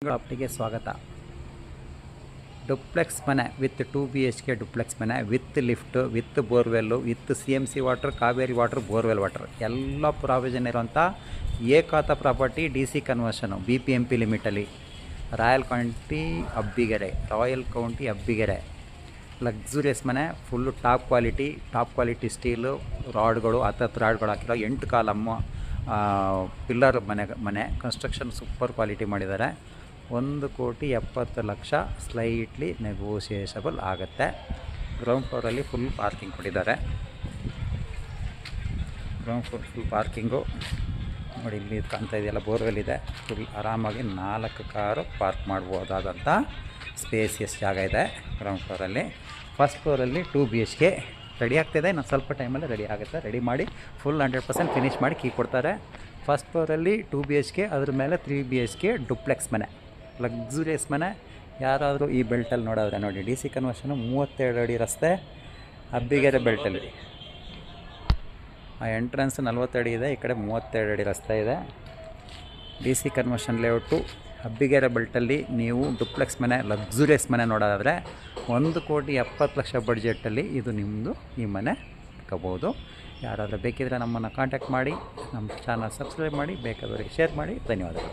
ಪ್ರಾಪರ್ಟಿಗೆ ಸ್ವಾಗತ. ಡುಪ್ಲೆಕ್ಸ್ ಮನೆ with 2 BHK duplex ಮನೆ with lift with borewell with CMC water, Kaveri water, borewell water ಎಲ್ಲ provision ಇರೋಂಥ ಏಕಾತ ಪ್ರಾಪರ್ಟಿ. DC ಕನ್ವರ್ಷನು BPMP ಲಿಮಿಟಲ್ಲಿ ರಾಯಲ್ ಕೌಂಟಿ ಅಬ್ಬಿಗೆರೆ ಲಕ್ಸುರಿಯಸ್ ಮನೆ. ಫುಲ್ಲು ಟಾಪ್ ಕ್ವಾಲಿಟಿ ಸ್ಟೀಲು ರಾಡ್ಗಳು, 10 ರಾಡ್ಗಳು ಹಾಕಿರೋ 8 ಕಾಲಮ್ಮು ಪಿಲ್ಲರ್ ಮನೆ ಕನ್ಸ್ಟ್ರಕ್ಷನ್ ಸೂಪರ್ ಕ್ವಾಲಿಟಿ ಮಾಡಿದ್ದಾರೆ. 1,70,00,000 ಸ್ಲೈಟ್ಲಿ ನೆಗೋಷಿಯೇಷಬಲ್ ಆಗುತ್ತೆ. ಗ್ರೌಂಡ್ ಫ್ಲೋರಲ್ಲಿ ಫುಲ್ ಪಾರ್ಕಿಂಗ್ ಕೊಟ್ಟಿದ್ದಾರೆ. ಗ್ರೌಂಡ್ ಫ್ಲೋರ್ ಫುಲ್ ಪಾರ್ಕಿಂಗು ನೋಡಿ, ಇಲ್ಲಿ ಕಾಣ್ತಾ ಇದೆಯಲ್ಲ, ಬೋರ್ವೆಲ್ ಇದೆ. ಫುಲ್ ಆರಾಮಾಗಿ 4 ಕಾರು ಪಾರ್ಕ್ ಮಾಡ್ಬೋದಾದಂಥ ಸ್ಪೇಸಿಯಸ್ ಜಾಗ ಇದೆ ಗ್ರೌಂಡ್ ಫ್ಲೋರಲ್ಲಿ. ಫಸ್ಟ್ ಫ್ಲೋರಲ್ಲಿ 2 BHK ರೆಡಿ ಆಗ್ತಾಯಿದೆ. ಇನ್ನು ಸ್ವಲ್ಪ ಟೈಮಲ್ಲಿ ರೆಡಿ ಆಗುತ್ತೆ. ರೆಡಿ ಮಾಡಿ ಫುಲ್ 100% ಫಿನಿಷ್ ಮಾಡಿ ಕೀ ಕೊಡ್ತಾರೆ. ಫಸ್ಟ್ ಫ್ಲೋರಲ್ಲಿ 2 BHK, ಅದ್ರ ಮೇಲೆ 3 BHK ಡುಪ್ಲೆಕ್ಸ್ ಮನೆ, ಲಕ್ಸುರಿಯಸ್ ಮನೆ. ಯಾರಾದರೂ ಈ ಬೆಲ್ಟಲ್ಲಿ ನೋಡಿದ್ರೆ ನೋಡಿ, DC ಕನ್ವರ್ಷನು 32 ಅಡಿ ರಸ್ತೆ, ಅಬ್ಬಿಗೆರೆ ಬೆಲ್ಟಲ್ಲಿ. ಆ ಎಂಟ್ರೆನ್ಸ್ 40 ಅಡಿ ಇದೆ, ಈ ಕಡೆ 32 ಅಡಿ ರಸ್ತೆ ಇದೆ. DC ಕನ್ವರ್ಷನ್ ಲೇಔಟು ಅಬ್ಬಿಗೆರೆ ಬೆಲ್ಟಲ್ಲಿ ನೀವು ಡುಪ್ಲೆಕ್ಸ್ ಮನೆ, ಲಕ್ಸುರಿಯಸ್ ಮನೆ ನೋಡೋದಾದರೆ 1,70,00,000 ಬಡ್ಜೆಟಲ್ಲಿ ಇದು ನಿಮ್ಮದು ಈ ಮನೆ ಇಟ್ಕೋಬೋದು. ಯಾರಾದರೂ ಬೇಕಿದ್ರೆ ನಮ್ಮನ್ನು ಕಾಂಟ್ಯಾಕ್ಟ್ ಮಾಡಿ, ನಮ್ಮ ಚಾನಲ್ ಸಬ್ಸ್ಕ್ರೈಬ್ ಮಾಡಿ, ಬೇಕಾದವರಿಗೆ ಶೇರ್ ಮಾಡಿ. ಧನ್ಯವಾದಗಳು.